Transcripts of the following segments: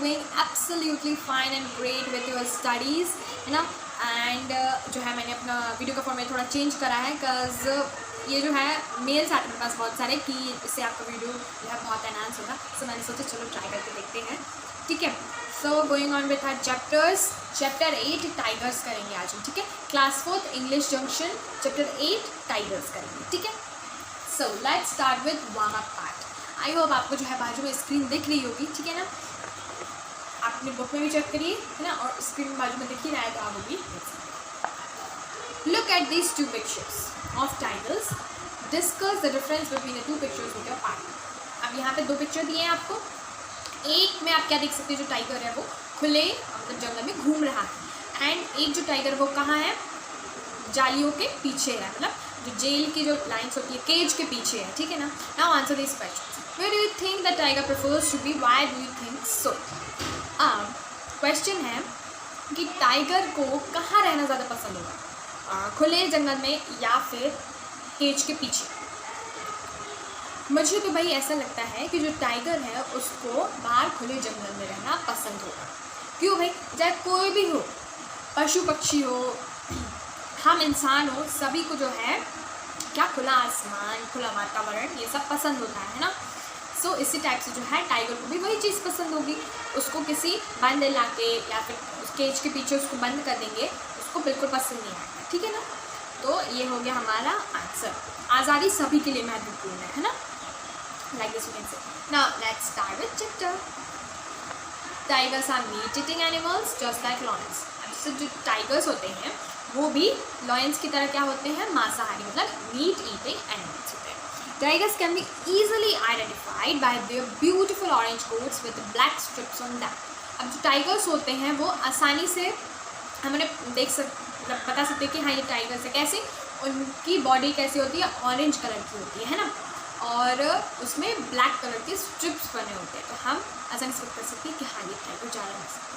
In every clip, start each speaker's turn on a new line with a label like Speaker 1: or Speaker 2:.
Speaker 1: doing absolutely fine and great with your studies, है ना। And जो है मैंने अपना वीडियो का फॉर्मेट थोड़ा चेंज करा है, बिकॉज ये जो है मेल्स आते हैं मेरे पास बहुत सारे कि इससे आपका वीडियो जो है बहुत एनहांस होगा, सो मैंने सोचा चलो ट्राई करके देखते हैं, ठीक है। So going on with our chapters, chapter 8 tigers करेंगे आज हम, ठीक है। Class 4 English junction chapter 8 tigers करेंगे, ठीक है। So let's start with warm up part. I hope आपको जो है बाजू में स्क्रीन दिख रही होगी, ठीक है ना। आप अपनी बुक में भी चेक करिए, है ना, और स्क्रीन बाजू में दिख ही रहा है तो आप भी look at these 2 pictures of tigers, discuss the difference between the 2 pictures with your partner. अब यहाँ पे 2 पिक्चर दिए हैं आपको। एक में आप क्या देख सकते हैं, जो टाइगर है वो खुले मतलब जंगल में घूम रहा है, एंड एक जो टाइगर वो कहाँ है, जालियों के पीछे है, मतलब जो जेल की जो लाइन्स होती है केज के पीछे है, ठीक है ना। Now answer this question, where do you think the tiger prefers to be, why do you think so. अब क्वेश्चन है कि टाइगर को कहाँ रहना ज़्यादा पसंद होगा, खुले जंगल में या फिर केज के पीछे। मुझे तो भाई ऐसा लगता है कि जो टाइगर है उसको बाहर खुले जंगल में रहना पसंद होगा। क्यों भाई, चाहे कोई भी हो, पशु पक्षी हो, हम इंसान हो, सभी को जो है क्या खुला आसमान, खुला वातावरण ये सब पसंद होता है ना। सो इसी टाइप से जो है टाइगर को भी वही चीज़ पसंद होगी। उसको किसी बंद इलाके या फिर उस केज के पीछे उसको बंद कर देंगे, उसको बिल्कुल पसंद नहीं आएगा, ठीक है ना। तो ये हो गया हमारा आंसर। आज़ादी सभी के लिए महत्वपूर्ण है ना, like this you can say. Now let's start with chapter. Tigers are meat eating animals just like lions. अब जो टाइगर्स होते हैं वो भी लॉयंस की तरह क्या होते हैं, मांसाहारी, मतलब मीट ईटिंग एनिमल्स होते हैं। Tigers can be easily identified by their beautiful orange coats with black strips on them. अब जो टाइगर्स होते हैं वो आसानी से हमने बता सकते हैं कि हाँ ये टाइगर्स है। कैसे, उनकी बॉडी कैसी होती है, ऑरेंज कलर की होती है ना, और उसमें ब्लैक कलर के स्ट्रिप्स बने होते हैं, तो हम आसानी से बता सकते हैं कि हाँ ये टाइगर ज़्यादा मस्त।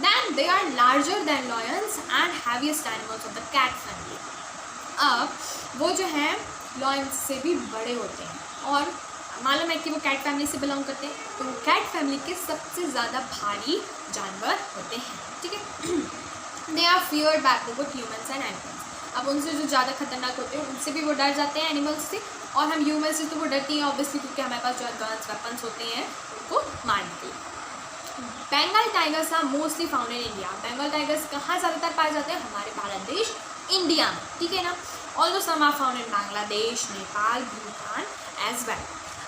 Speaker 1: Then they are larger than lions and heaviest animals of the cat family. अब वो जो है लॉयंस से भी बड़े होते हैं, और मालूम है कि वो कैट फैमिली से बिलोंग करते हैं, तो वो कैट फैमिली के सबसे ज़्यादा भारी जानवर होते हैं, ठीक है। They are feared by both humans and animals. अब उनसे जो ज़्यादा खतरनाक होते हैं उनसे भी वो डर जाते हैं एनिमल्स से, और हम ह्यूमन्स से तो वो डरती हैं ऑब्वियसली, क्योंकि हमारे पास जो गन्स वेपन्स होते हैं उनको मारने के लिए। Bengal tigers are mostly found in India. Bengal tigers कहाँ ज़्यादातर पाए जाते हैं, हमारे भारत देश इंडिया में, ठीक है ना। Although some are found in Bangladesh, Nepal, Bhutan as well.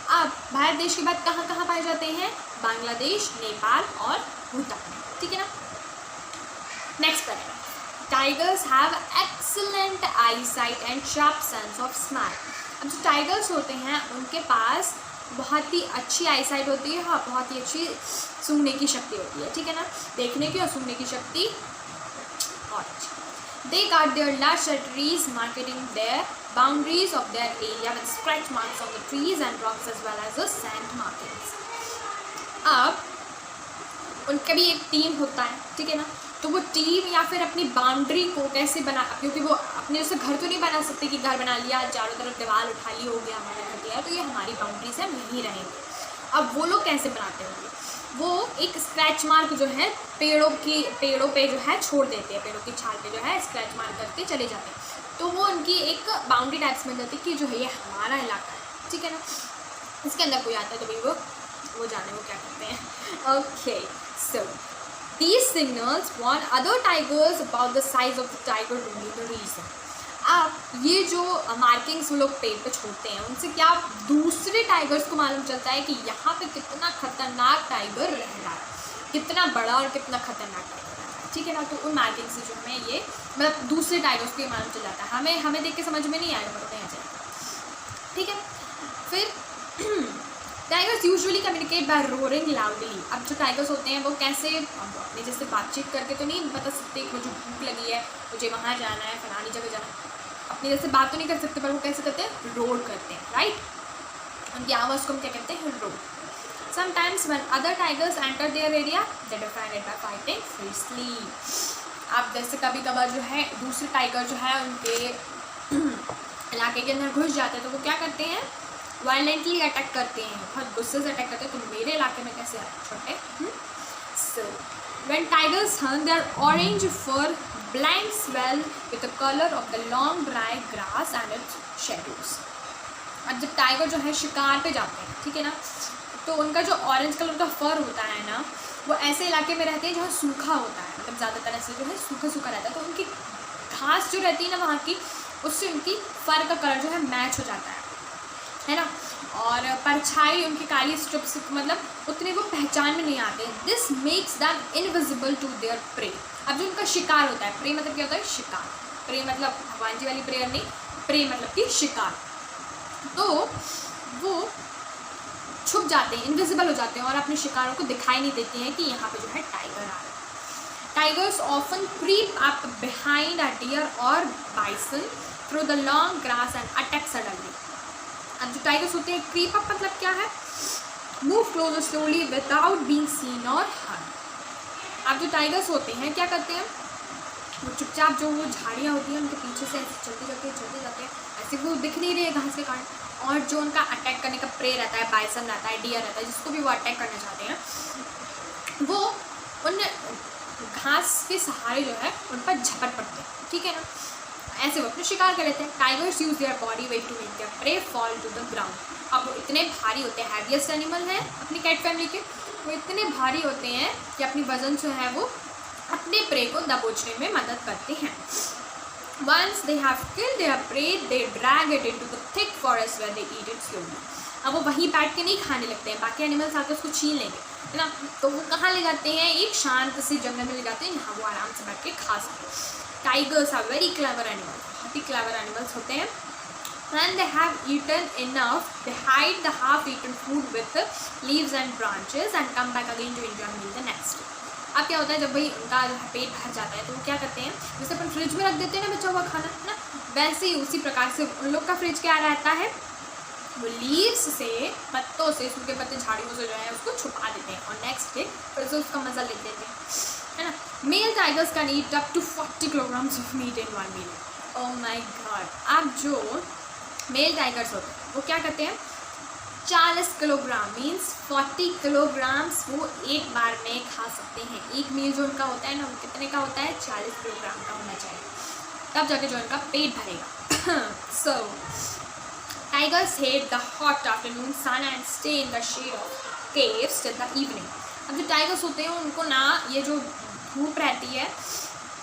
Speaker 1: अब भारत देश के बाद कहाँ कहाँ पाए जाते हैं, बांग्लादेश, नेपाल और भूटान, ठीक है ना। Next paragraph, tigers have excellent I site and sharp sense of smell. अब जो टाइगर्स होते हैं उनके पास बहुत ही अच्छी आई साइट होती है, हाँ बहुत ही अच्छी सूंघने की शक्ति होती है, ठीक है ना, देखने की और सूंघने की शक्ति और अच्छी। They guard their large territories, marking their boundaries of their area with scratch marks on the trees and rocks as well as the sand markings. अब उनका भी एक टीम होता है, ठीक है ना, तो वो टीम या फिर अपनी बाउंड्री को कैसे बना, क्योंकि वो अपने जैसे घर तो नहीं बना सकते कि घर बना लिया, चारों तरफ दीवार उठा ली, हो गया हमारा घर गया, तो ये हमारी बाउंड्री से हम यहीं रहेंगे। अब वो लोग कैसे बनाते होंगे, वो एक स्क्रैच मार्क जो है पेड़ों पे जो है छोड़ देते हैं, पेड़ों की छाल पे जो है स्क्रैच मार्क करके चले जाते हैं, तो वो उनकी एक बाउंड्री टाइप्स में जाती है कि जो है ये हमारा इलाका है, ठीक है ना। इसके अंदर कोई आता है तो भाई वो जाने वो क्या करते हैं। Okay, so these signals warn other tigers about the size of the tiger only the region. अब ये जो मार्किंग्स वो लोग पेड़ पे छोड़ते हैं उनसे क्या दूसरे टाइगर्स को मालूम चलता है कि यहाँ पे कितना खतरनाक टाइगर रह रहा है, कितना बड़ा और कितना खतरनाक टाइगर रह रहा है, ठीक है ना। तो उन मार्किंग से जो हमें ये मतलब दूसरे टाइगर्स को ये मालूम चल जाता है, हमें देख के समझ में नहीं आएगा, पता नहीं चलेगा, ठीक है। फिर tigers usually communicate by roaring loudly. अब जो टाइगर्स होते हैं वो कैसे, अपने जैसे बातचीत करके तो नहीं बता सकते कि मुझे भूख लगी है, मुझे वहाँ जाना है, फलानी जगह जाना है, अपनी जैसे बात तो नहीं कर सकते, पर वो कैसे करते हैं, रोर करते हैं, राइट। उनकी आवाज़ को हम क्या कहते हैं, roar. Sometimes when other tigers enter their area they define it by fighting fiercely. आप जैसे कभी कभार जो है दूसरे टाइगर जो है उनके इलाके के अंदर घुस जाते हैं, तो वो क्या करते हैं, वायलेंटली अटैक करते हैं, बहुत गुस्से से अटैक करते हैं, तो मेरे इलाके में कैसे आए छोटे, So when tigers hunt, their orange fur blends well with the color of the long dry grass and its shadows. अब जब टाइगर जो है शिकार पे जाते हैं, ठीक है ना, तो उनका जो ऑरेंज कलर का फर होता है ना, वो ऐसे इलाके में रहते हैं जहाँ सूखा होता है, मतलब ज़्यादातर ऐसे जो है सूखा सूखा रहता है, तो उनकी घास जो रहती है ना वहाँ की, उससे उनकी फर का कलर जो है मैच हो जाता है ना, और परछाई उनकी काली स्ट्रिप्स मतलब उतने वो पहचान में नहीं आते. This makes them invisible to their prey. अब जो उनका शिकार होता है, प्रे मतलब क्या होता है, शिकार. प्रे मतलब भगवान जी वाली प्रेयर नहीं, प्रे मतलब कि शिकार. तो वो छुप जाते हैं, इनविजिबल हो जाते हैं और अपने शिकारों को दिखाई नहीं देते हैं कि यहाँ पे जो है टाइगर आ रहा है. Tigers often creep up behind a deer और bison through the long grass and attack suddenly. अब जो टाइगर्स होते हैं, क्रीप अप मतलब क्या है, move closer slowly without being seen or heard. अब जो टाइगर्स होते हैं क्या करते हैं, वो चुपचाप जो वो झाड़ियाँ होती हैं उनके पीछे से ऐसे चलते जाते हैं, ऐसे वो दिख नहीं रहे घास के कारण. और जो उनका अटैक करने का प्रे रहता है, बाइसन रहता है, डियर रहता है, जिसको भी वो अटैक करना चाहते हैं, वो उन घास के सहारे जो है उन पर झपट पड़ते हैं, ठीक है ना, ऐसे वो अपने शिकार कर लेते हैं. Tigers use their body weight to make their prey fall to the ground. अब वो इतने भारी होते हैं, हैवीएस्ट एनिमल हैं अपनी कैट फैमिली के, वो इतने भारी होते हैं कि अपनी वजन जो है वो अपने प्रे को दबोचने में मदद करते हैं. Once they have killed their prey, they drag it into the thick forest where they eat it slowly. अब वो वहीं बैठ के नहीं खाने लगते हैं, बाकी एनिमल्स आकर उसको छीन लेंगे, है ना, तो वो कहाँ ले जाते हैं, एक शांत से जंगल में ले जाते हैं, यहाँ वो आराम से बैठ के खा सकते. Tigers are very clever animals, बहुत ही क्लेवर एनिमल्स होते हैं. When they have eaten enough, they hide the half-eaten food with leaves and branches and come back again to enjoy meal the next day. अब क्या होता है, जब भाई उनका पेट भर जाता है तो वो क्या करते हैं, जैसे अपन फ्रिज में रख देते हैं ना बचा हुआ खाना, है ना, वैसे ही उसी प्रकार से उन लोग का फ्रिज क्या रहता है, वो लीव्स से, पत्तों से, सूखे पत्ते झाड़ियों से जो है उसको छुपा देते हैं और नेक्स्ट डे फिर से उसका मज़ा लेते हैं, है ना. Male tigers can eat up to 40 kilograms of meat in one meal. Oh my God. अब जो मेल टाइगर्स होते हैं वो क्या करते हैं, 40 किलोग्राम मीन्स 40 किलोग्राम्स वो एक बार में खा सकते हैं. एक मील जो उनका होता है ना, वो कितने का होता है, 40 किलोग्राम का होना चाहिए, तब जाके जो उनका पेट भरेगा. So tigers hate the hot afternoon sun and stay in the shade of caves till the evening. अब जो टाइगर्स होते हैं उनको ना ये जो धूप रहती है,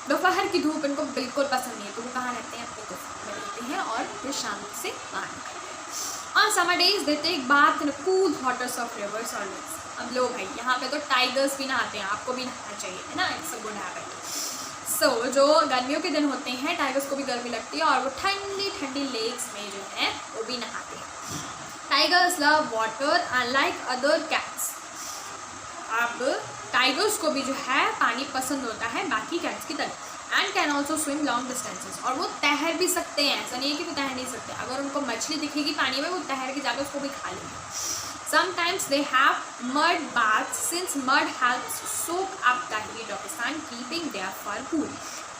Speaker 1: दोपहर की धूप इनको बिल्कुल पसंद नहीं है, तो वो कहाँ रहते हैं, अपने गुफा में रहते हैं और फिर शाम से बाहर निकलते हैं. On summer days they take bath in cool waters of rivers or lakes. अब लो भाई, यहाँ पे तो टाइगर्स भी नहाते हैं, आपको भी नहाना चाहिए, है ना, इट्स अ गुड हैबिट. सो जो गर्मियों के दिन होते हैं, टाइगर्स को भी गर्मी लगती है और वो ठंडी ठंडी लेक्स में जो है वो भी नहाते हैं. Tigers love water unlike other cats. अब टाइगर्स को भी जो है पानी पसंद होता है बाकी कैट्स की तरह. And can also swim long distances. और वो तैर भी सकते हैं, ऐसा नहीं है कि वो तैर नहीं सकते. अगर उनको मछली दिखेगी पानी में, वो तैर के जाकर उसको भी खा लेंगे. Sometimes they have mud baths since mud helps soak up the heat of the sun keeping their fur cool.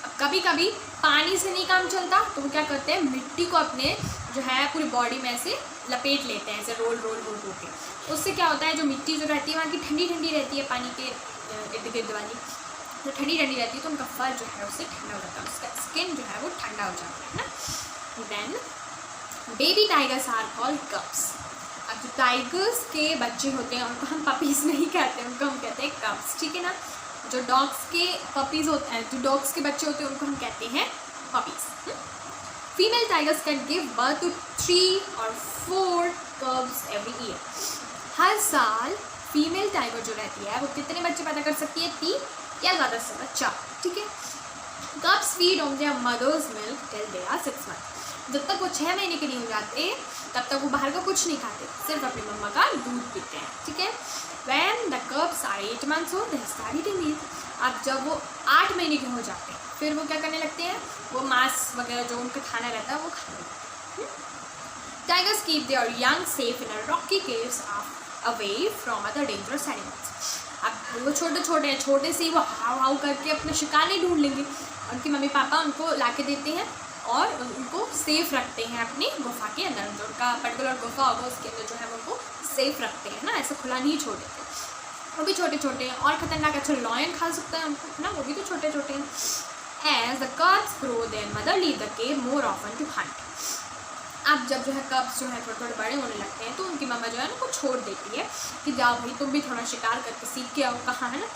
Speaker 1: अब कभी कभी पानी से नहीं काम चलता तो वो क्या करते हैं, मिट्टी को अपने जो है पूरी बॉडी में ऐसे लपेट लेते हैं, ऐसे रोल रोल रोल होके. उससे क्या होता है, जो मिट्टी जो रहती है वहाँ की ठंडी ठंडी रहती है, पानी के इर्द गिर्द वाली जो ठंडी ठंडी रहती है, तो उनका फर जो है उससे ठंडा हो जाता है, उसका स्किन जो है वो ठंडा हो जाता है ना. Then baby tigers are called cubs. अब जो टाइगर्स के बच्चे होते हैं उनको हम पपीज़ नहीं कहते, उनको हम कहते हैं कप्स, ठीक है ना. जो डॉग्स के पपीज़ होते हैं, जो डॉग्स के बच्चे होते हैं उनको हम कहते हैं puppies. Female tigers can give birth to 3 or 4 cubs every year. हर साल फीमेल टाइगर जो रहती है वो कितने बच्चे पैदा कर सकती है, 3 या ज़्यादा से ज़्यादा 4, ठीक है. Cubs feed on their mothers milk till they are 6 months. जब तक वो 6 महीने के नहीं हो जाते तब तक वो बाहर का कुछ नहीं खाते, सिर्फ अपनी मम्मा का दूध पीते हैं, ठीक है. When the cubs are 8 months old, they start eating meat. अब जब वो 8 महीने के हो जाते हैं फिर वो क्या करने लगते हैं, वो मांस वगैरह जो उनका खाना रहता है वो खाने लगते हैं. Tigers keep their young safe in a Rocky caves away from other dangerous animals. अब वो छोटे से ही वो हाव हाव करके अपने शिकार नहीं ढूंढ लेंगे, उनकी मम्मी पापा उनको ला के देते हैं और उनको सेफ रखते हैं अपनी गुफा के अंदर. जो उनका पर्टिकुलर गुफा होगा उसके अंदर जो है वो उनको सेफ रखते हैं ना, ऐसा खुला नहीं छोड़ देते. वो भी छोटे छोटे हैं और खतरनाक। अच्छा लॉयन खा सकता है हमको, है ना, वो भी तो छोटे छोटे हैं। As the cubs grow, their mother leave the cave more often to hunt. अब जब जो है कब्स जो है थोड़े थोड़े बड़े होने लगते हैं तो उनकी मम्मा जो है ना उनको छोड़ देती है कि जाओ भाई तुम भी थोड़ा शिकार करके सीख के आओ कहाँ, है ना।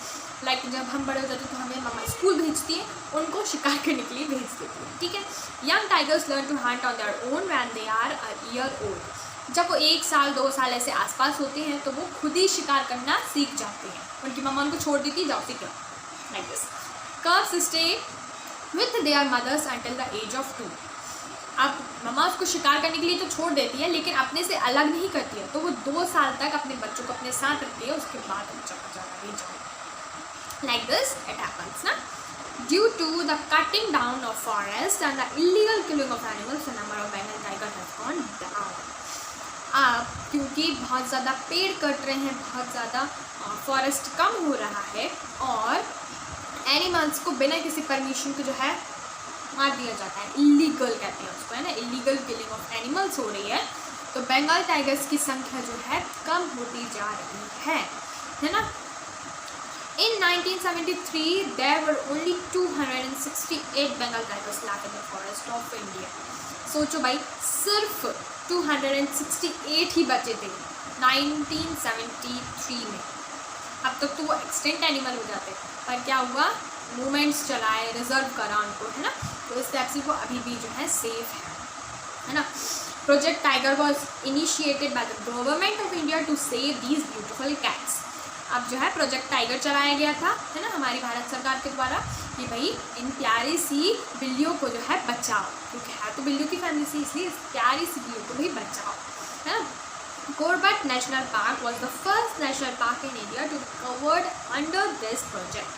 Speaker 1: लाइक जब हम बड़े हो जाते हैं तो हमें मम्मा स्कूल भेजती है, उनको शिकार करने के लिए भेज देती है, ठीक है। Young tigers learn to hunt on their own when they are a year old. जब वो 1 साल 2 साल ऐसे आसपास होते हैं तो वो खुद ही शिकार करना सीख जाते हैं, उनकी मम्मा उनको छोड़ देती है, जाओ सीख लो, like this. Cubs stay with their mothers until the age of 2। अब मम्मा उसको शिकार करने के लिए तो छोड़ देती है लेकिन अपने से अलग नहीं करती है, तो वो 2 साल तक अपने बच्चों को अपने साथ रखती है, उसके बाद लाइक दिस इट हैपेंस ना। Due to the cutting down of forest and the illegal killing of animals the number of Bengal tiger has gone down. अब क्योंकि बहुत ज़्यादा पेड़ कट रहे हैं, बहुत ज़्यादा फॉरेस्ट कम हो रहा है और एनिमल्स को बिना किसी परमिशन के जो है मार दिया जाता है, इलीगल कहते हैं उसको, है ना, इलीगल किलिंग ऑफ एनिमल्स हो रही है, तो बंगाल टाइगर्स की संख्या जो है कम होती जा रही है ना। In 1973 there were only 268 Bengal tigers left in the forest of India। सोचो भाई सिर्फ 268 ही बचे थे 1973 में। अब तक तो वो एक्सटेंट एनिमल हो जाते, पर क्या हुआ, मूवमेंट्स चलाए, रिजर्व करा उनको, है ना, तो इस टाइप से वो अभी भी जो है सेफ है ना। Project tiger was initiated by the government of India to save these beautiful cats. अब जो है प्रोजेक्ट टाइगर चलाया गया था, है ना, हमारी भारत सरकार के द्वारा कि भाई इन प्यारी सी बिल्लियों को जो है बचाओ, क्योंकि है तो बिल्लियों की फैमिली से, इसलिए इस प्यारी सी बिल्लियों को भी बचाओ, है ना। Corbett National Park was the first national park in India to be covered under this project।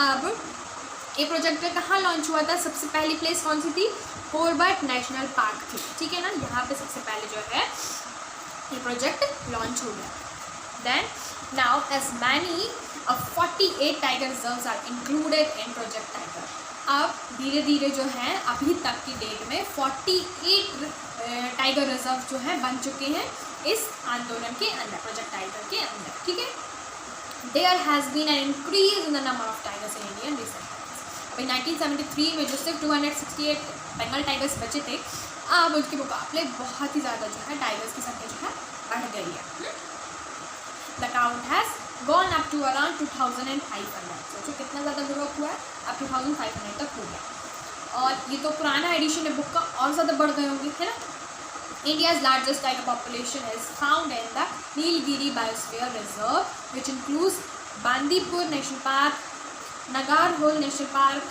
Speaker 1: अब ये प्रोजेक्ट कहाँ लॉन्च हुआ था, सबसे पहली प्लेस कौन सी थी, कोरबट नेशनल पार्क थी, ठीक है ना, यहाँ पे सबसे पहले जो है ये प्रोजेक्ट लॉन्च हो गया। Then now as many of 48 tiger reserves are included in project tiger. अब धीरे धीरे जो है अभी तक की डेट में 48 टाइगर रिजर्व जो है बन चुके हैं इस आंदोलन के अंदर, प्रोजेक्ट टाइगर के अंदर, ठीक है। There has been an increase in the number of tigers in Indian recent times. भाई 1973 में जो सिर्फ 268 बंगाल टाइगर्स बचे थे, अब उसके मुकाबले बहुत ही ज़्यादा जो है टाइगर्स की संख्या जो है बढ़ गई है। The count has gone up to around 2500। सोचो कितना ज़्यादा ग्रो हुआ है, अब 2500 तक हो गया। और ये तो पुराना एडिशन है बुक का, और ज़्यादा बढ़ गए होंगे, है ना। India's largest tiger population is found in the Nilgiri Biosphere Reserve, which includes Bandipur National Park, Nagarhole National Park,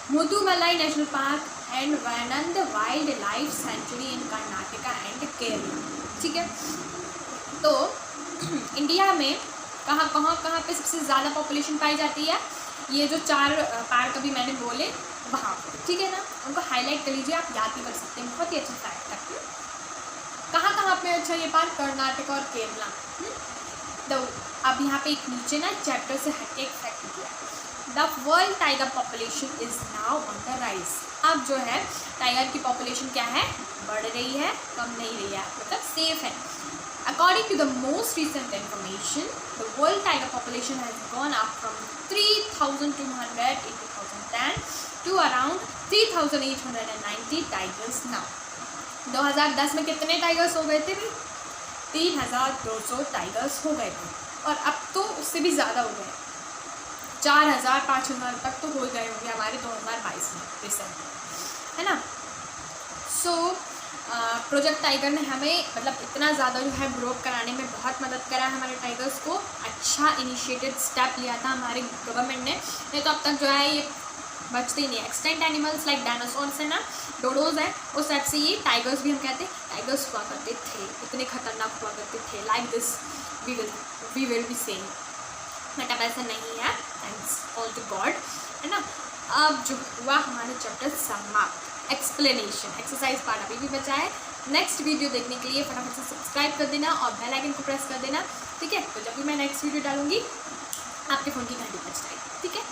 Speaker 1: Mudumalai National Park, and Vanand Wildlife Sanctuary in Karnataka and Kerala, ठीक है। तो इंडिया में कहाँ पे सबसे ज़्यादा population पाई जाती है, ये जो 4 पार्क अभी मैंने बोले वहाँ पर, ठीक है ना, उनको हाईलाइट कर लीजिए, आप याद भी कर सकते हैं, बहुत ही अच्छा फैक्ट है। कहाँ पे अच्छा ये पार्क, कर्नाटक और केरला। तो अब यहाँ पे एक नीचे ना चैप्टर से हट के एक फैक्ट दिया, the world tiger population is now on the rise. अब जो है टाइगर की पॉपुलेशन क्या है, बढ़ रही है, कम नहीं रही है, मतलब सेफ है। According to the most recent information, the world tiger population has gone up from 3,200 in 2010 to around 3,890 tigers now। 2010 में कितने टाइगर्स हो गए थे भाई, 3,200 टाइगर्स हो गए थे, और अब तो उससे भी ज़्यादा हो गए, 4,000 5,000 तक तो हो गए होंगे हमारे 2022 में रिसेंट, है ना। सो प्रोजेक्ट टाइगर ने हमें मतलब इतना ज़्यादा जो है ग्रो अप कराने में बहुत मदद करा है हमारे टाइगर्स को। अच्छा इनिशिएटेड स्टेप लिया था हमारे गवर्नमेंट ने, नहीं तो अब तक जो है ये बचते ही नहीं। एक्सटेंट एनिमल्स लाइक डायनासोर्स है ना, डोडोज है, उस टाइप से ये टाइगर्स भी हम कहते हैं टाइगर्स हुआ करते थे, इतने खतरनाक हुआ करते थे, like this we will be saying, but अब ऐसा नहीं है, थैंक्स ऑल टू गॉड, है ना। अब जो हुआ हमारे चैप्टर समाप्त, एक्सप्लेनेशन एक्सरसाइज पार्ट अभी भी बचा है। नेक्स्ट वीडियो देखने के लिए फटाफट से सब्सक्राइब कर देना और बेल आइकन को प्रेस कर देना, ठीक है। तो जब भी मैं नेक्स्ट वीडियो डालूंगी आपके फ़ोन की घंटी बज जाएगी, ठीक है।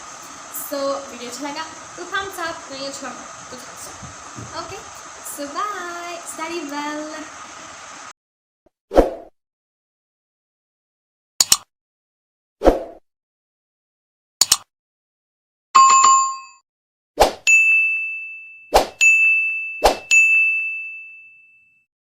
Speaker 1: सो वीडियो अच्छा लगा तो थम्स अप, नहीं अच्छा तो थम्स अप, ओके। सो बाय, स्टडी वेल।